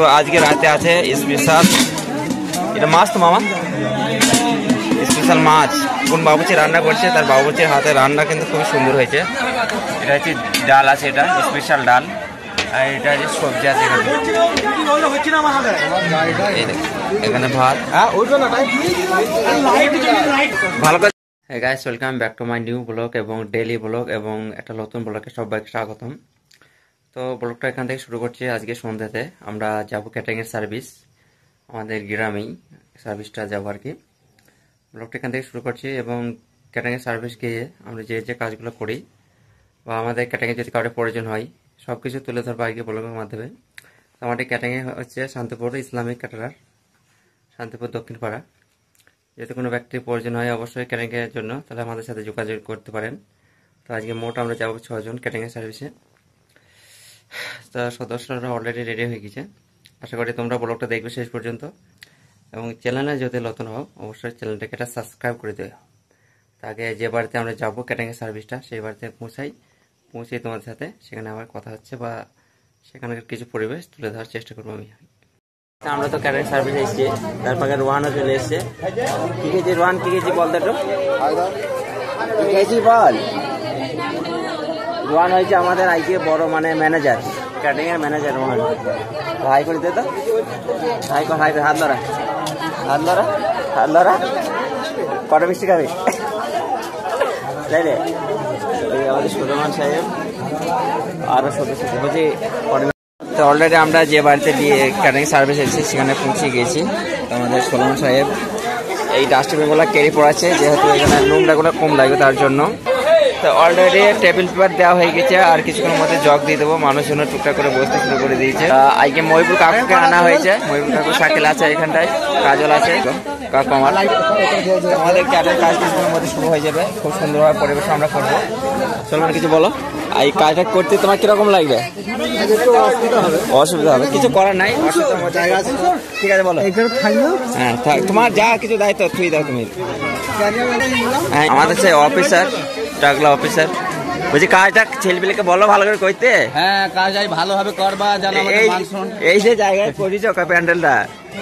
তো আজকে রাতে আছে স্পেশাল, এটা মাছ তো মামা, স্পেশাল মাছ কোন বাবুচি রান্না করছে, তার বাবুচির হাতে রান্না কিন্তু খুবই সুন্দর হয়েছে। এটা হচ্ছে ডাল আছে, এটা স্পেশাল ডাল, আর এটা যে সবজি আছে এখানে ভাত ভালো করে। Hey guys, welcome back to my new vlog এবং ডেইলি ব্লগ এবং একটা নতুন ব্লগে সবাইকে স্বাগতম। তো ব্লগটা এখান থেকে শুরু করছি। আজকে সন্ধ্যাতে আমরা যাব ক্যাটারিং এর সার্ভিস, আমাদের গ্রামেই সার্ভিসটা যাবো আর কি। ব্লগটা এখান থেকে শুরু করছি এবং ক্যাটারিং এর সার্ভিস গিয়ে আমরা যে যে কাজগুলো করি বা আমাদের ক্যাটারিং যদি কারোর প্রয়োজন হয় সব কিছু তুলে ধরবো আজকে ব্লগের মাধ্যমে। আমাদের ক্যাটারিং হচ্ছে শান্তিপুর ইসলামিক ক্যাটারার, শান্তিপুর দক্ষিণ পাড়া। যদি কোনো ব্যক্তির প্রয়োজন হয় অবশ্যই ক্যাটারিং এর জন্য, তাহলে আমাদের সাথে যোগাযোগ করতে পারেন। তো আজকে মোট আমরা যাবো 6 জন ক্যাটারিং এর সার্ভিসে। তা সদস্যরা অলরেডি রেডি হয়ে গেছে। আশা করি তোমরা ব্লগটা দেখবে শেষ পর্যন্ত এবং চ্যানেলে যদি নতুন হও অবশ্যই চ্যানেলটাকে একটা সাবস্ক্রাইব করে দেবে। আগে যে বাড়িতে আমরা যাবো ক্যাটারিং এর সার্ভিসটা সেই বাড়িতে পৌঁছে তোমাদের সাথে সেখানে আমার কথা হচ্ছে বা সেখানকার কিছু পরিবেশ তুলে ধরার চেষ্টা করবো আমি। আমরা তো ক্যাটারিং সার্ভিস এসেছি, তারপরে রোহানও চলে এসছে। কি খেয়েছি রোহান, কি খেয়েছি বল? তো কি খেয়েছি বল? রোহান হয়েছে আমাদের আজকে বড় মানে ম্যানেজার, ক্যাটারিং এর ম্যানেজার রোহান। হাই করে দে তো, হাই কর, হাই কর, হাত ধরা, হাত ধরা, হাত ধরা। কটা মিষ্টি খাবে তাই রে? আমাদের সুলেমান সাহেব আরো সদস্য বলছি। তো অলরেডি আমরা যে বাড়িতে দিয়ে ক্যাটারিং সার্ভিস এসেছি সেখানে পৌঁছে গিয়েছি। তো আমাদের সুলেমান সাহেব এই ডাস্টবিনগুলো ক্যারি পড়াচ্ছে, যেহেতু এখানে নোংরাগুলো কম লাগবে তার জন্য। তো অলরেডি টেবিল পেপার দেওয়া হয়ে গেছে, আর কিছুক্ষণের মধ্যে জগ দিয়ে দেবো। মানুষজন টুকটাক করে বসতে শুরু করে দিয়েছে। আজকে মহিপুর কাকুকে আনা হয়েছে, মহিপুর কাকু সাইকেল আছে এখানটায়, কাজল আছে কাকু আমার। আমাদের ক্যাটারিং কাজ কিছুক্ষণের মধ্যে শুরু হয়ে যাবে, খুব সুন্দরভাবে পরিবেশ আমরা করবো। সলমান কিছু বলো, এই কাজটা করতে তোমার কিরকম লাগবে? অসুবিধা হবে, কিছু করার নাই, জায়গা আছে, ঠিক আছে বলো। হ্যাঁ তোমার যা কিছু দায়িত্ব তুই দাও তুমি। হ্যাঁ আমাদের সেই অফিসার, টাকলা অফিসার বলছি কাজটা ছেলেপিলেকে বলো ভালো করে করতে। হ্যাঁ কাজ ভালোভাবে করবা, এই যে জায়গায় করিস প্যান্ডেলটা,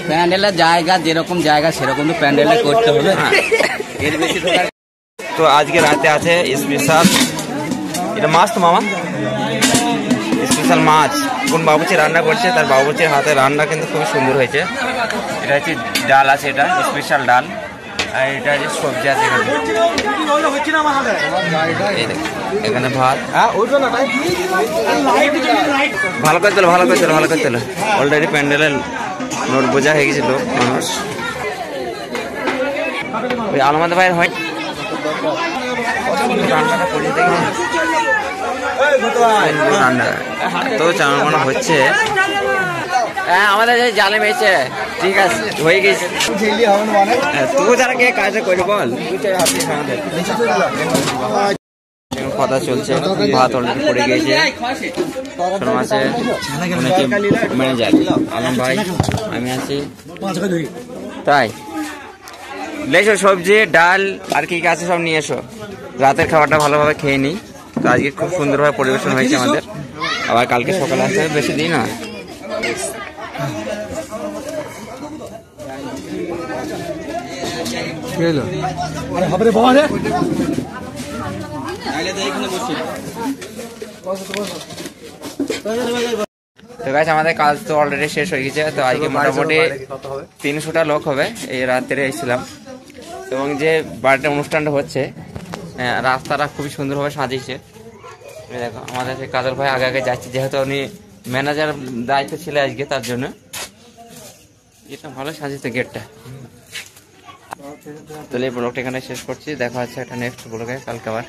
প্যান্ডেলের জায়গা যেরকম জায়গা সেরকম তো প্যান্ডেলটা করতে হবে। এর বেশি তো আজকে রাতে আছে স্পেশাল, এটা মাছ তো মামা, স্পেশাল মাছ কোন বাবুচি রান্না করছে, তার বাবুচির হাতে রান্না কিন্তু খুবই সুন্দর হয়েছে। এটা হচ্ছে ডাল আছে, এটা স্পেশাল ডাল, আর এটা যে সবজি আছে এখানে ভাত। ভালো করে তোলো, ভালো করে তোলো, ভালো করে তোলো। অলরেডি প্যান্ডেলের নোট বোঝা হয়ে গেছিল মানুষ। ওই আলমাদ ভাইয়ের হয় রান্নাটা করে দেখি, রান্না তো চালানো হচ্ছে। হ্যাঁ আমাদের জালে মেয়েছে, ঠিক আছে হয়ে গেছে। তুই যারা কে কাজটা করবি বল, কথা চলছে, ভাত অলরেডি পড়ে গিয়েছে। আছে ম্যানেজার আলম ভাই, আমি আছি, তাই লেসো সবজি ডাল আর কি আছে সব নিয়ে এসো, রাতের খাবারটা ভালোভাবে খেয়ে নিই। তো আজকে খুব সুন্দরভাবে পরিবেশন হয়েছে আমাদের, আবার কালকে সকালে আসতে হবে, বেশি দিন না। তো গাইস আমাদের কাজ তো অলরেডি শেষ হয়ে গেছে। তো আজকে মোটামুটি 300টা লোক হবে, এই রাত্রে এসেছিলাম। এবং যে বাড়িতে অনুষ্ঠানটা হচ্ছে রাস্তাটা খুবই সুন্দরভাবে সাজিয়েছে। দেখো আমাদের সেই কাজল ভাই আগে আগে যাচ্ছে, যেহেতু উনি ম্যানেজার দায়িত্ব ছিল আজকে, তার জন্য এটা ভালো সাজিয়েছে গেটটা। তাহলে এই ব্লগটা এখানে শেষ করছি, দেখা হচ্ছে একটা নেক্সট ব্লগে কালকে আবার।